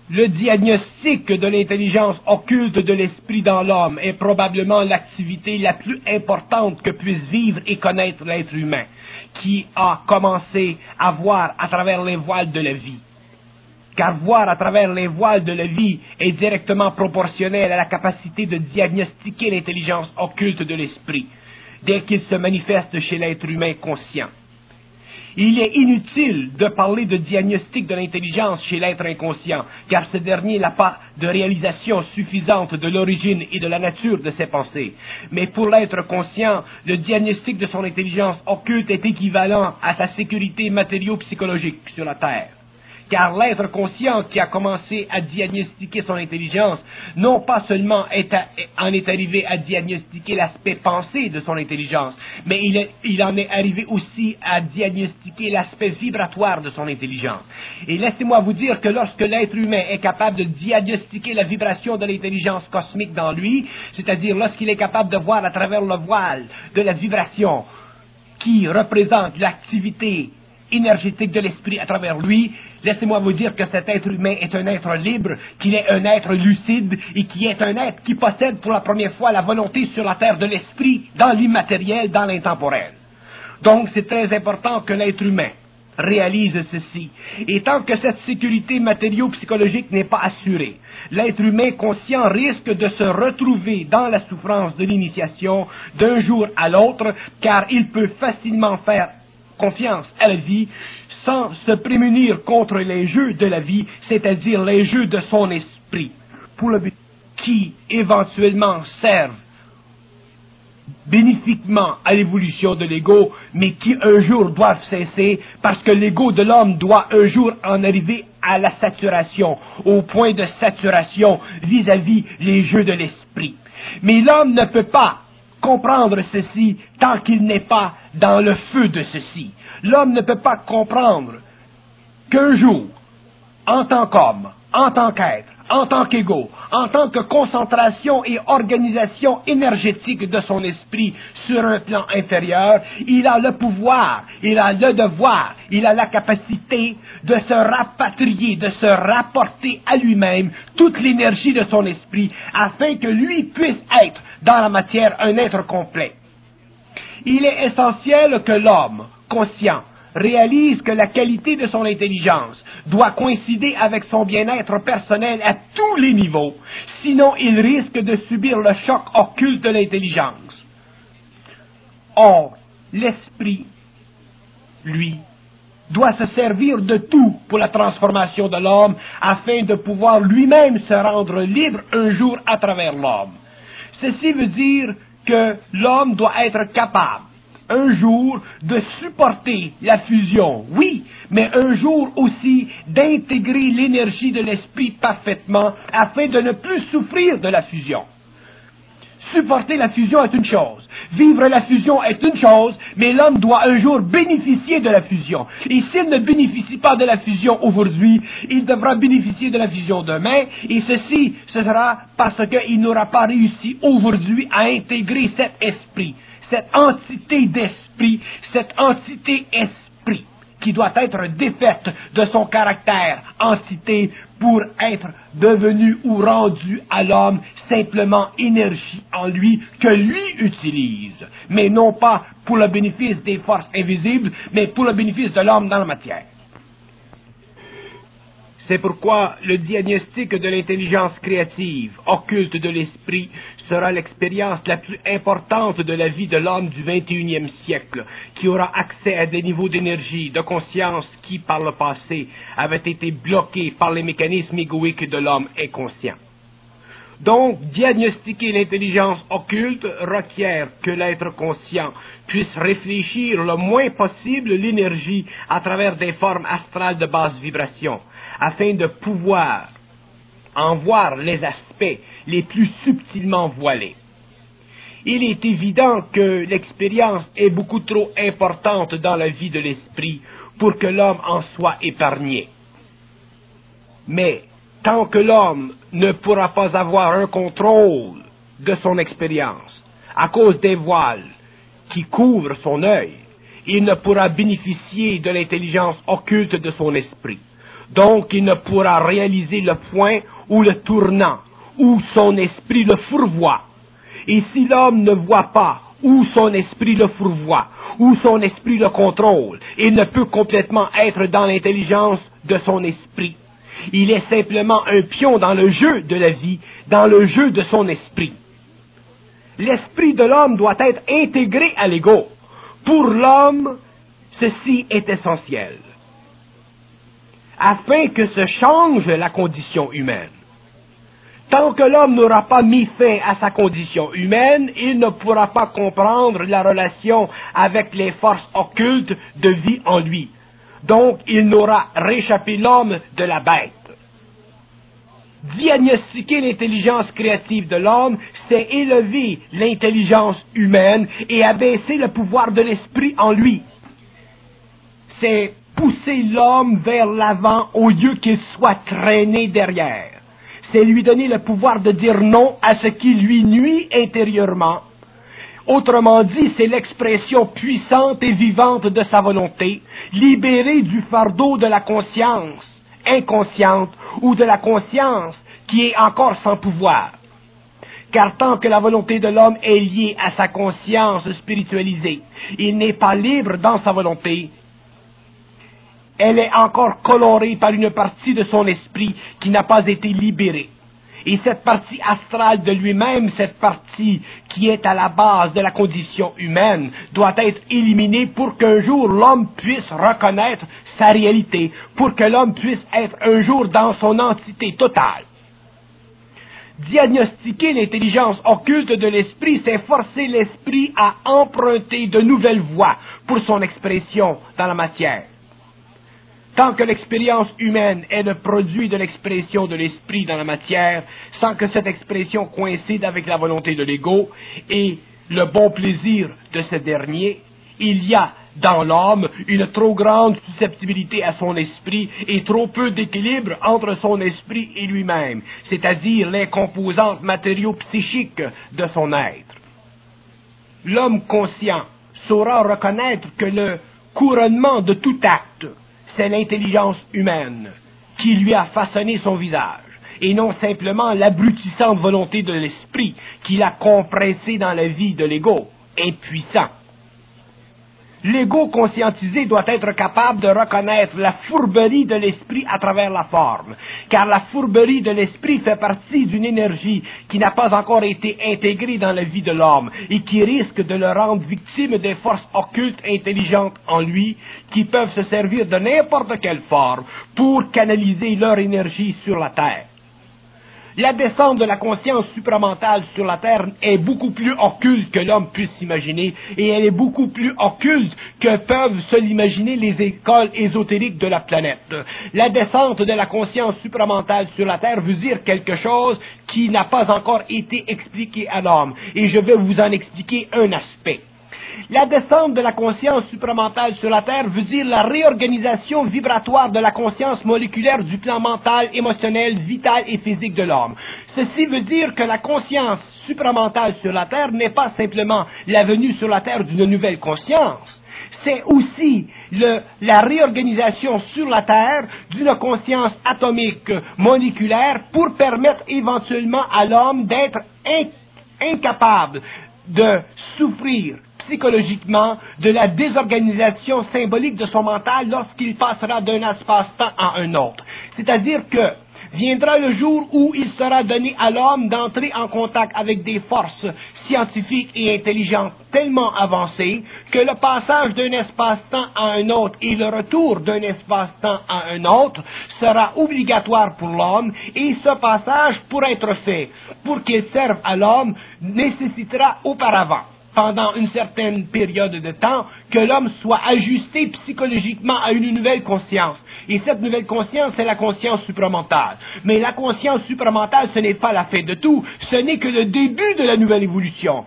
Le diagnostic de l'intelligence occulte de l'esprit dans l'homme est probablement l'activité la plus importante que puisse vivre et connaître l'être humain, qui a commencé à voir à travers les voiles de la vie. Car voir à travers les voiles de la vie est directement proportionnel à la capacité de diagnostiquer l'intelligence occulte de l'esprit, dès qu'il se manifeste chez l'être humain conscient. Il est inutile de parler de diagnostic de l'intelligence chez l'être inconscient, car ce dernier n'a pas de réalisation suffisante de l'origine et de la nature de ses pensées. Mais pour l'être conscient, le diagnostic de son intelligence occulte est équivalent à sa sécurité matériau-psychologique sur la Terre. Car l'être conscient qui a commencé à diagnostiquer son intelligence, non pas seulement en est arrivé à diagnostiquer l'aspect pensé de son intelligence, mais il en est arrivé aussi à diagnostiquer l'aspect vibratoire de son intelligence. Et laissez-moi vous dire que lorsque l'être humain est capable de diagnostiquer la vibration de l'intelligence cosmique dans lui, c'est-à-dire lorsqu'il est capable de voir à travers le voile de la vibration qui représente l'activité énergétique de l'esprit à travers lui, laissez-moi vous dire que cet être humain est un être libre, qu'il est un être lucide et qui est un être qui possède pour la première fois la volonté sur la terre de l'esprit, dans l'immatériel, dans l'intemporel. Donc c'est très important que l'être humain réalise ceci. Et tant que cette sécurité matériau-psychologique n'est pas assurée, l'être humain conscient risque de se retrouver dans la souffrance de l'initiation d'un jour à l'autre, car il peut facilement faire confiance à la vie sans se prémunir contre les jeux de la vie, c'est-à-dire les jeux de son esprit, pour le but qui éventuellement servent bénéfiquement à l'évolution de l'ego, mais qui un jour doivent cesser parce que l'ego de l'homme doit un jour en arriver à la saturation, au point de saturation vis-à-vis les jeux de l'esprit. Mais l'homme ne peut pas comprendre ceci tant qu'il n'est pas dans le feu de ceci. L'homme ne peut pas comprendre qu'un jour, en tant qu'homme, en tant qu'être, en tant qu'ego, en tant que concentration et organisation énergétique de son esprit sur un plan inférieur, il a le pouvoir, il a le devoir, il a la capacité de se rapatrier, de se rapporter à lui-même toute l'énergie de son esprit afin que lui puisse être dans la matière un être complet. Il est essentiel que l'homme conscient réalise que la qualité de son intelligence doit coïncider avec son bien-être personnel à tous les niveaux, sinon il risque de subir le choc occulte de l'intelligence. Or, l'esprit, lui, doit se servir de tout pour la transformation de l'homme afin de pouvoir lui-même se rendre libre un jour à travers l'homme. Ceci veut dire que l'homme doit être capable un jour de supporter la fusion, oui, mais un jour aussi d'intégrer l'énergie de l'esprit parfaitement afin de ne plus souffrir de la fusion. Supporter la fusion est une chose, vivre la fusion est une chose, mais l'homme doit un jour bénéficier de la fusion. Et s'il ne bénéficie pas de la fusion aujourd'hui, il devra bénéficier de la fusion demain, et ceci, ce sera parce qu'il n'aura pas réussi aujourd'hui à intégrer cet esprit, cette entité d'esprit, cette entité esprit, qui doit être défaite de son caractère entité pour être devenue ou rendue à l'homme simplement énergie en lui que lui utilise, mais non pas pour le bénéfice des forces invisibles, mais pour le bénéfice de l'homme dans la matière. C'est pourquoi le diagnostic de l'intelligence créative, occulte de l'esprit, sera l'expérience la plus importante de la vie de l'homme du XXIe siècle, qui aura accès à des niveaux d'énergie, de conscience qui, par le passé, avaient été bloqués par les mécanismes égoïques de l'homme inconscient. Donc, diagnostiquer l'intelligence occulte requiert que l'être conscient puisse réfléchir le moins possible l'énergie à travers des formes astrales de basse vibration, afin de pouvoir en voir les aspects les plus subtilement voilés. Il est évident que l'expérience est beaucoup trop importante dans la vie de l'esprit pour que l'homme en soit épargné. Mais tant que l'homme ne pourra pas avoir un contrôle de son expérience à cause des voiles qui couvrent son œil, il ne pourra bénéficier de l'intelligence occulte de son esprit. Donc il ne pourra réaliser le point ou le tournant, où son esprit le fourvoie. Et si l'homme ne voit pas où son esprit le fourvoie, où son esprit le contrôle, il ne peut complètement être dans l'intelligence de son esprit. Il est simplement un pion dans le jeu de la vie, dans le jeu de son esprit. L'esprit de l'homme doit être intégré à l'ego. Pour l'homme, ceci est essentiel, afin que se change la condition humaine. Tant que l'homme n'aura pas mis fin à sa condition humaine, il ne pourra pas comprendre la relation avec les forces occultes de vie en lui. Donc, il n'aura réchappé l'homme de la bête. Diagnostiquer l'intelligence créative de l'homme, c'est élever l'intelligence humaine et abaisser le pouvoir de l'esprit en lui. C'est pousser l'homme vers l'avant au lieu qu'il soit traîné derrière. C'est lui donner le pouvoir de dire non à ce qui lui nuit intérieurement. Autrement dit, c'est l'expression puissante et vivante de sa volonté, libérée du fardeau de la conscience inconsciente ou de la conscience qui est encore sans pouvoir. Car tant que la volonté de l'homme est liée à sa conscience spiritualisée, il n'est pas libre dans sa volonté. Elle est encore colorée par une partie de son esprit qui n'a pas été libérée. Et cette partie astrale de lui-même, cette partie qui est à la base de la condition humaine, doit être éliminée pour qu'un jour l'homme puisse reconnaître sa réalité, pour que l'homme puisse être un jour dans son entité totale. Diagnostiquer l'intelligence occulte de l'esprit, c'est forcer l'esprit à emprunter de nouvelles voies pour son expression dans la matière. Tant que l'expérience humaine est le produit de l'expression de l'esprit dans la matière, sans que cette expression coïncide avec la volonté de l'ego et le bon plaisir de ce dernier, il y a dans l'homme une trop grande susceptibilité à son esprit et trop peu d'équilibre entre son esprit et lui-même, c'est-à-dire les composantes matériaux-psychiques de son être. L'homme conscient saura reconnaître que le couronnement de tout acte, c'est l'intelligence humaine qui lui a façonné son visage, et non simplement l'abrutissante volonté de l'esprit qui l'a compressé dans la vie de l'ego, impuissant. L'ego conscientisé doit être capable de reconnaître la fourberie de l'esprit à travers la forme, car la fourberie de l'esprit fait partie d'une énergie qui n'a pas encore été intégrée dans la vie de l'homme et qui risque de le rendre victime des forces occultes intelligentes en lui qui peuvent se servir de n'importe quelle forme pour canaliser leur énergie sur la terre. La descente de la conscience supramentale sur la Terre est beaucoup plus occulte que l'homme puisse s'imaginer, et elle est beaucoup plus occulte que peuvent se l'imaginer les écoles ésotériques de la planète. La descente de la conscience supramentale sur la Terre veut dire quelque chose qui n'a pas encore été expliqué à l'homme, et je vais vous en expliquer un aspect. La descente de la conscience supramentale sur la Terre veut dire la réorganisation vibratoire de la conscience moléculaire du plan mental, émotionnel, vital et physique de l'homme. Ceci veut dire que la conscience supramentale sur la Terre n'est pas simplement la venue sur la Terre d'une nouvelle conscience. C'est aussi la réorganisation sur la Terre d'une conscience atomique moléculaire pour permettre éventuellement à l'homme d'être incapable de souffrir psychologiquement de la désorganisation symbolique de son mental lorsqu'il passera d'un espace-temps à un autre. C'est-à-dire que viendra le jour où il sera donné à l'homme d'entrer en contact avec des forces scientifiques et intelligentes tellement avancées que le passage d'un espace-temps à un autre et le retour d'un espace-temps à un autre sera obligatoire pour l'homme, et ce passage, pour être fait, pour qu'il serve à l'homme, nécessitera auparavant, pendant une certaine période de temps, que l'homme soit ajusté psychologiquement à une nouvelle conscience. Et cette nouvelle conscience, c'est la conscience supramentale. Mais la conscience supramentale, ce n'est pas la fin de tout, ce n'est que le début de la nouvelle évolution.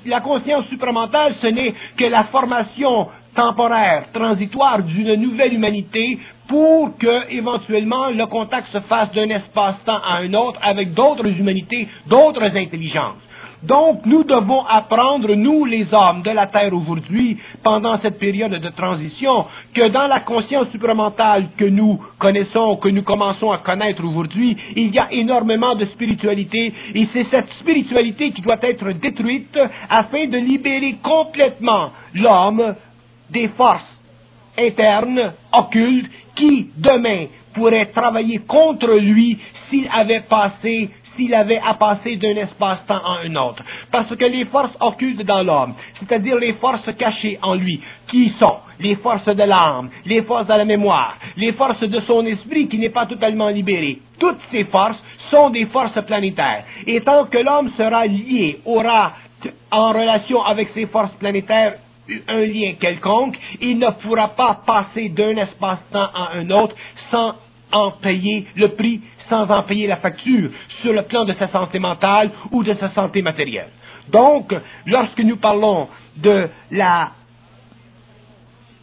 La conscience supramentale, ce n'est que la formation temporaire, transitoire d'une nouvelle humanité pour que, éventuellement, le contact se fasse d'un espace-temps à un autre avec d'autres humanités, d'autres intelligences. Donc, nous devons apprendre, nous les hommes de la Terre aujourd'hui, pendant cette période de transition, que dans la conscience supramentale que nous connaissons, que nous commençons à connaître aujourd'hui, il y a énormément de spiritualité, et c'est cette spiritualité qui doit être détruite afin de libérer complètement l'homme des forces internes, occultes, qui, demain, pourraient travailler contre lui s'il avait à passer d'un espace-temps à un autre. Parce que les forces occultes dans l'homme, c'est-à-dire les forces cachées en lui, qui sont les forces de l'âme, les forces de la mémoire, les forces de son esprit qui n'est pas totalement libéré, toutes ces forces sont des forces planétaires. Et tant que l'homme sera lié, aura en relation avec ces forces planétaires un lien quelconque, il ne pourra pas passer d'un espace-temps à un autre sans en payer le prix, sans en payer la facture sur le plan de sa santé mentale ou de sa santé matérielle. Donc, lorsque nous parlons de la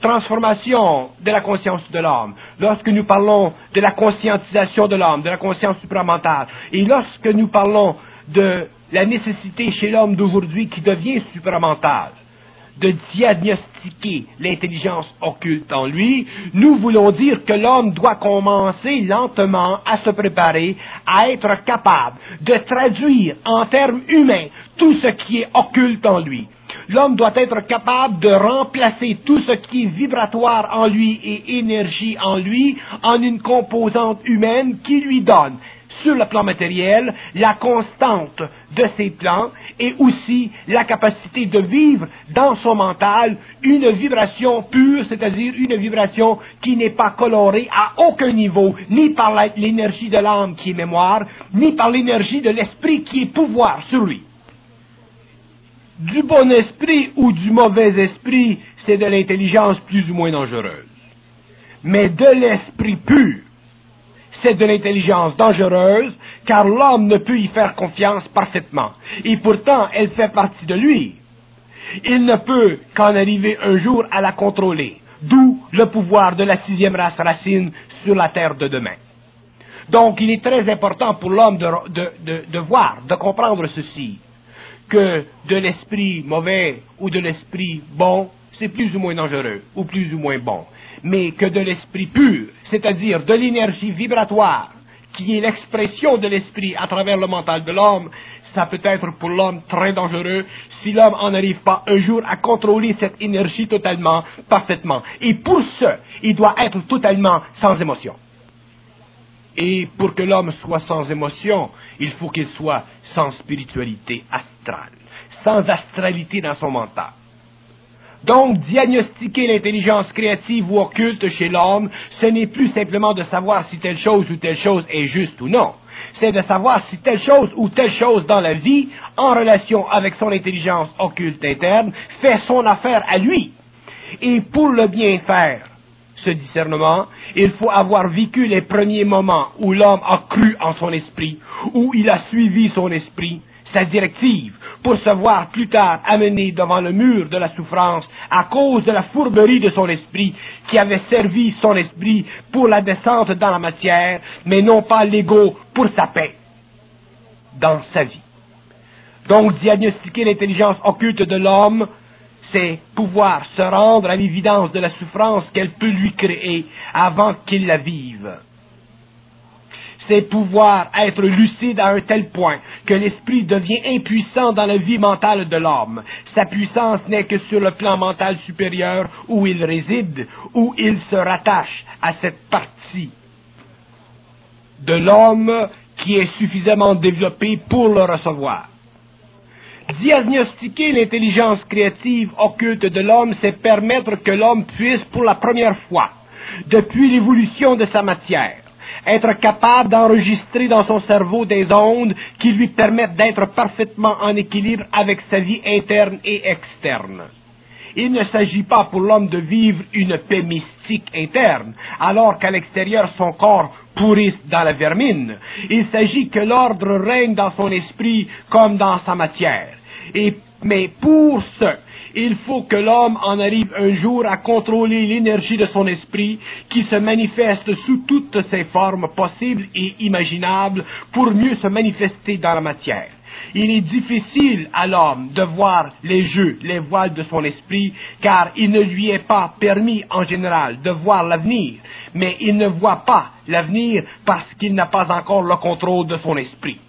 transformation de la conscience de l'homme, lorsque nous parlons de la conscientisation de l'homme, de la conscience supramentale, et lorsque nous parlons de la nécessité chez l'homme d'aujourd'hui qui devient supramental, de diagnostiquer l'intelligence occulte en lui, nous voulons dire que l'homme doit commencer lentement à se préparer à être capable de traduire en termes humains tout ce qui est occulte en lui. L'homme doit être capable de remplacer tout ce qui est vibratoire en lui et énergie en lui en une composante humaine qui lui donne, sur le plan matériel, la constante de ses plans et aussi la capacité de vivre dans son mental une vibration pure, c'est-à-dire une vibration qui n'est pas colorée à aucun niveau, ni par l'énergie de l'âme qui est mémoire, ni par l'énergie de l'esprit qui est pouvoir sur lui. Du bon esprit ou du mauvais esprit, c'est de l'intelligence plus ou moins dangereuse. Mais de l'esprit pur, c'est de l'intelligence dangereuse, car l'homme ne peut y faire confiance parfaitement. Et pourtant, elle fait partie de lui. Il ne peut qu'en arriver un jour à la contrôler, d'où le pouvoir de la 6e race racine sur la terre de demain. Donc, il est très important pour l'homme de voir, de comprendre ceci, que de l'esprit mauvais ou de l'esprit bon, c'est plus ou moins dangereux, ou plus ou moins bon. Mais que de l'esprit pur, c'est-à-dire de l'énergie vibratoire, qui est l'expression de l'esprit à travers le mental de l'homme, ça peut être pour l'homme très dangereux si l'homme en n'arrive pas un jour à contrôler cette énergie totalement, parfaitement. Et pour ce, il doit être totalement sans émotion. Et pour que l'homme soit sans émotion, il faut qu'il soit sans spiritualité astrale, sans astralité dans son mental. Donc, diagnostiquer l'intelligence créative ou occulte chez l'homme, ce n'est plus simplement de savoir si telle chose ou telle chose est juste ou non. C'est de savoir si telle chose ou telle chose dans la vie, en relation avec son intelligence occulte interne, fait son affaire à lui. Et pour le bien faire, ce discernement, il faut avoir vécu les premiers moments où l'homme a cru en son esprit, où il a suivi son esprit, sa directive, pour se voir plus tard amené devant le mur de la souffrance à cause de la fourberie de son esprit qui avait servi son esprit pour la descente dans la matière, mais non pas l'ego pour sa paix dans sa vie. Donc, diagnostiquer l'intelligence occulte de l'homme, c'est pouvoir se rendre à l'évidence de la souffrance qu'elle peut lui créer avant qu'il la vive. C'est pouvoir être lucide à un tel point que l'esprit devient impuissant dans la vie mentale de l'homme. Sa puissance n'est que sur le plan mental supérieur où il réside, où il se rattache à cette partie de l'homme qui est suffisamment développée pour le recevoir. Diagnostiquer l'intelligence créative occulte de l'homme, c'est permettre que l'homme puisse, pour la première fois, depuis l'évolution de sa matière, être capable d'enregistrer dans son cerveau des ondes qui lui permettent d'être parfaitement en équilibre avec sa vie interne et externe. Il ne s'agit pas pour l'homme de vivre une paix mystique interne, alors qu'à l'extérieur son corps pourrisse dans la vermine. Il s'agit que l'ordre règne dans son esprit comme dans sa matière. Mais pour ce, il faut que l'homme en arrive un jour à contrôler l'énergie de son esprit qui se manifeste sous toutes ses formes possibles et imaginables pour mieux se manifester dans la matière. Il est difficile à l'homme de voir les jeux, les voiles de son esprit, car il ne lui est pas permis en général de voir l'avenir, mais il ne voit pas l'avenir parce qu'il n'a pas encore le contrôle de son esprit.